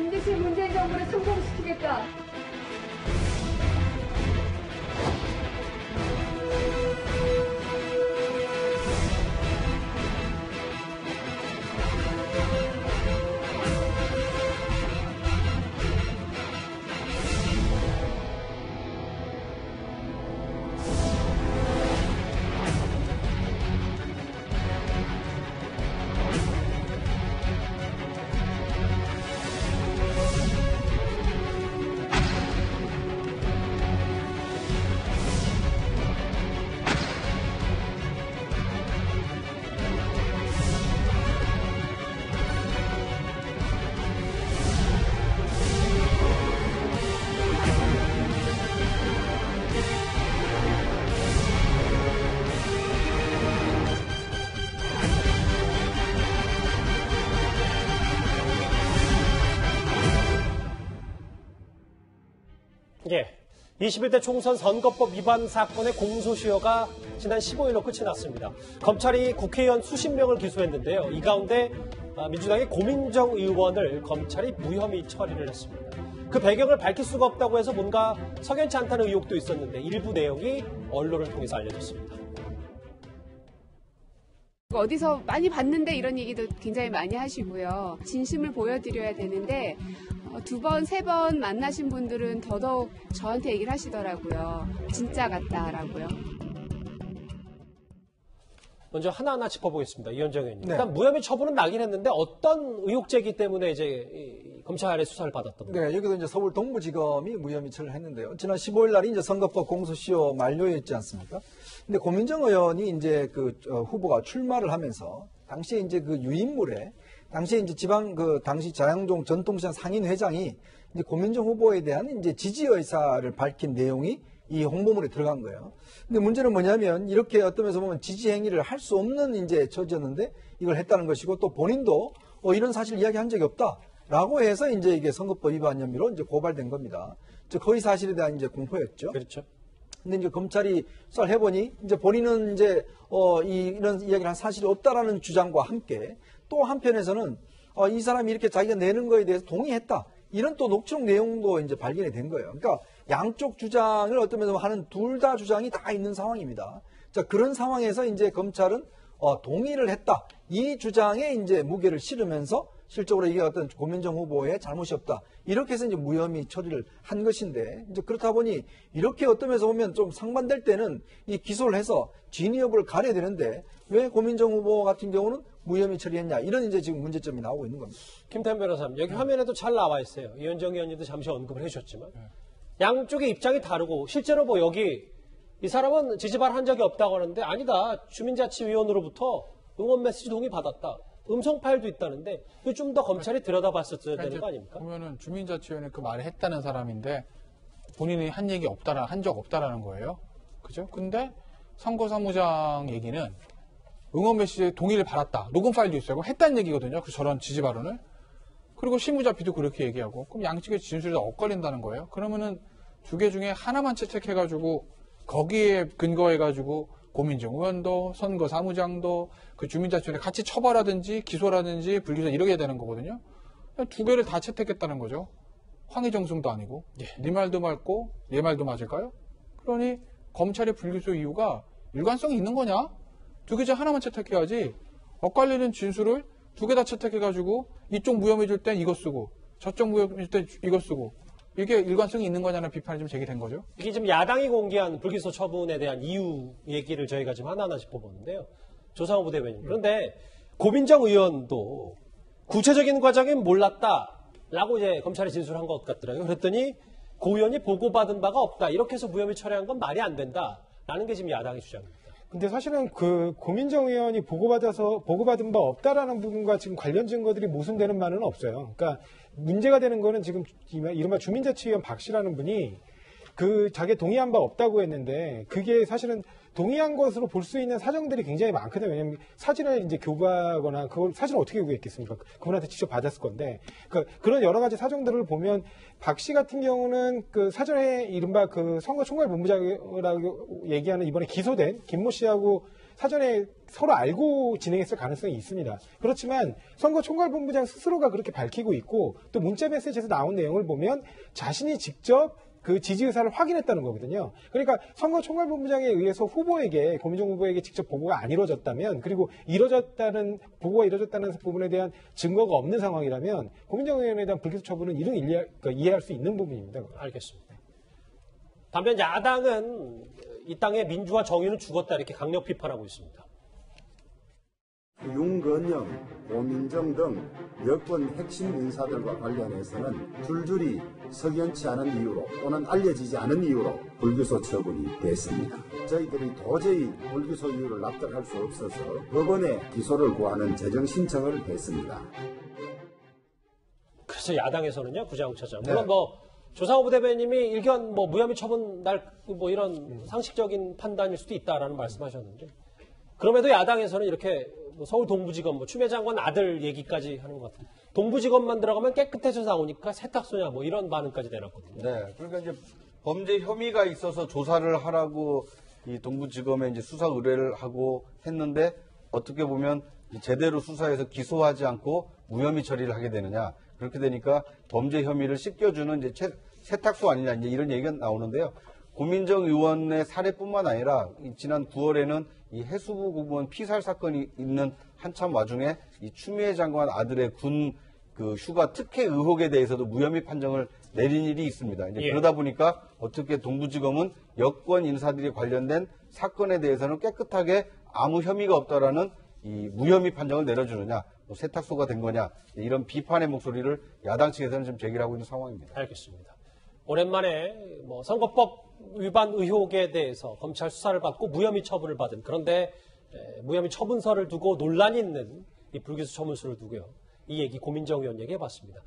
반드시 문재인 정부를 성공시키겠다. 예, 21대 총선 선거법 위반 사건의 공소시효가 지난 15일로 끝이 났습니다. 검찰이 국회의원 수십 명을 기소했는데요. 이 가운데 민주당의 고민정 의원을 검찰이 무혐의 처리를 했습니다. 그 배경을 밝힐 수가 없다고 해서 뭔가 석연치 않다는 의혹도 있었는데 일부 내용이 언론을 통해서 알려졌습니다. 어디서 많이 봤는데 이런 얘기도 굉장히 많이 하시고요. 진심을 보여드려야 되는데 두 번, 세 번 만나신 분들은 더더욱 저한테 얘기를 하시더라고요. 진짜 같다라고요. 먼저 하나하나 짚어보겠습니다. 이현정 의원님. 네. 일단 무혐의 처분은 나긴 했는데 어떤 의혹 제기 때문에 이제 검찰의 수사를 받았던 건가요? 네, 여기도 이제 서울 동부지검이 무혐의 처리를 했는데요. 지난 15일 날이 이제 선거법 공소시효 만료였지 않습니까? 근데 고민정 의원이 이제 후보가 출마를 하면서 당시에 이제 그 유인물에 당시에 이제 당시 자양종 전통시장 상인회장이 이제 고민정 후보에 대한 이제 지지 의사를 밝힌 내용이 이 홍보물에 들어간 거예요. 근데 문제는 뭐냐면 이렇게 어떤 면에서 보면 지지 행위를 할 수 없는 이제 처지였는데 이걸 했다는 것이고 또 본인도 이런 사실 이야기한 적이 없다라고 해서 이제 이게 선거법 위반 혐의로 이제 고발된 겁니다. 즉 허위 사실에 대한 이제 공포였죠. 그렇죠. 근데 이제 검찰이 수사를 해보니 이제 본인은 이제 이런 이야기를 한 사실이 없다라는 주장과 함께 또 한편에서는 이 사람이 이렇게 자기가 내는 거에 대해서 동의했다. 이런 또 녹취록 내용도 이제 발견이 된 거예요. 그러니까 양쪽 주장을 어떤 면에서 하는 둘 다 주장이 다 있는 상황입니다. 자, 그런 상황에서 이제 검찰은 동의를 했다. 이 주장에 이제 무게를 실으면서 실적으로 이게 어떤 고민정 후보의 잘못이 없다. 이렇게 해서 이제 무혐의 처리를 한 것인데, 이제 그렇다 보니 이렇게 어떤 면에서 보면 좀 상반될 때는 이 기소를 해서 진위 여부를 가려야 되는데 왜 고민정 후보 같은 경우는 무혐의 처리했냐. 이런 이제 지금 문제점이 나오고 있는 겁니다. 김태현 변호사님, 여기 화면에도 잘 나와 있어요. 이현정 의원님도 잠시 언급을 해주셨지만 양쪽의 입장이 다르고 실제로 뭐 여기 이 사람은 지지발 한 적이 없다고 하는데 아니다. 주민자치위원으로부터 응원 메시지 동의 받았다. 음성 파일도 있다는데 좀 더 검찰이 들여다봤었어야 되는 거 아닙니까? 보면은 주민자치위원회 그 말을 했다는 사람인데 본인이 한 얘기 없다라 한 적 없다라는 거예요. 그죠? 근데 선거사무장 얘기는 응원 메시지에 동의를 받았다. 녹음 파일도 있어요. 했다는 얘기거든요. 그 저런 지지 발언을. 그리고 실무자피도 그렇게 얘기하고. 그럼 양측의 진술이 다 엇갈린다는 거예요. 그러면은 두 개 중에 하나만 채택해가지고 거기에 근거해가지고 고민정 의원도 선거사무장도 그 주민자치위원회 같이 처벌하든지 기소라든지 불기소 이러게 되는 거거든요. 두 개를 다 채택했다는 거죠. 황희정승도 아니고. 네 말도 맞고 내 말도 맞을까요? 그러니 검찰의 불기소 이유가 일관성이 있는 거냐? 두 개 중 하나만 채택해야지 엇갈리는 진술을 두 개 다 채택해가지고 이쪽 무혐의줄 땐 이거 쓰고 저쪽 무혐의줄 땐 이거 쓰고 이게 일관성이 있는 거냐는 비판이 좀 제기된 거죠. 이게 지금 야당이 공개한 불기소 처분에 대한 이유 얘기를 저희가 지금 하나하나 짚어보는데요. 조상호 부대변인. 그런데 고민정 의원도 구체적인 과정은 몰랐다라고 이제 검찰이 진술한 것 같더라고요. 그랬더니 고 의원이 보고받은 바가 없다. 이렇게 해서 무혐의 처리한 건 말이 안 된다라는 게 지금 야당의 주장입니다. 근데 사실은 그 고민정 의원이 보고받은 바 없다라는 부분과 지금 관련 증거들이 모순되는 바는 없어요. 그러니까 문제가 되는 거는 지금 이른바 주민자치위원 박 씨라는 분이 자기 동의한 바 없다고 했는데 그게 사실은 동의한 것으로 볼 수 있는 사정들이 굉장히 많거든요. 왜냐하면 사진을 이제 교부하거나 그걸 사진을 어떻게 교부했겠습니까? 그분한테 직접 받았을 건데 그런 여러 가지 사정들을 보면 박 씨 같은 경우는 그 사전에 이른바 그 선거총괄본부장이라고 얘기하는 이번에 기소된 김모 씨하고 사전에 서로 알고 진행했을 가능성이 있습니다. 그렇지만 선거총괄본부장 스스로가 그렇게 밝히고 있고 또 문자 메시지에서 나온 내용을 보면 자신이 직접 그 지지 의사를 확인했다는 거거든요. 그러니까 선거총괄본부장에 의해서 후보에게, 고민정 후보에게 직접 보고가 안 이루어졌다면, 그리고 보고가 이루어졌다는 부분에 대한 증거가 없는 상황이라면 고민정 의원에 대한 불기소 처분은 이해할 수 있는 부분입니다. 알겠습니다. 반면 야당은 이 땅의 민주화 정의는 죽었다 이렇게 강력 비판하고 있습니다. 윤건영, 고민정 등 여권 핵심 인사들과 관련해서는 줄줄이 석연치 않은 이유로 또는 알려지지 않은 이유로 불기소 처분이 됐습니다. 저희들이 도저히 불기소 이유를 납득할 수 없어서 법원에 기소를 구하는 재정 신청을 했습니다. 그래서 야당에서는요, 구자욱 차장. 네. 물론 조상호 부대변인님이 일견 무혐의 처분 이런 상식적인 판단일 수도 있다라는 말씀하셨는데, 그럼에도 야당에서는 이렇게 서울 동부지검 추미애 장관 아들 얘기까지 하는 것 같아요. 동부지검만 들어가면 깨끗해져 나오니까 세탁소냐 이런 반응까지 내놨거든요. 네, 그러니까 이제 범죄 혐의가 있어서 조사를 하라고 이 동부지검에 이제 수사 의뢰를 하고 했는데 어떻게 보면 제대로 수사해서 기소하지 않고 무혐의 처리를 하게 되느냐, 그렇게 되니까 범죄 혐의를 씻겨주는 이제 세탁소 아니냐, 이제 이런 얘기가 나오는데요. 고민정 의원의 사례뿐만 아니라 지난 9월에는 이 해수부 공무원 피살 사건이 있는 한참 와중에 이 추미애 장관 아들의 군 그 휴가 특혜 의혹에 대해서도 무혐의 판정을 내린 일이 있습니다. 이제 예. 그러다 보니까 어떻게 동부지검은 여권 인사들이 관련된 사건에 대해서는 깨끗하게 아무 혐의가 없다라는 이 무혐의 판정을 내려주느냐, 세탁소가 된 거냐, 이런 비판의 목소리를 야당 측에서는 지금 제기하고 있는 상황입니다. 알겠습니다. 오랜만에 선거법 위반 의혹에 대해서 검찰 수사를 받고 무혐의 처분을 받은, 그런데 무혐의 처분서를 두고 논란이 있는 이 불기소 처분서를 두고요. 이 얘기 고민정 의원 얘기 해봤습니다.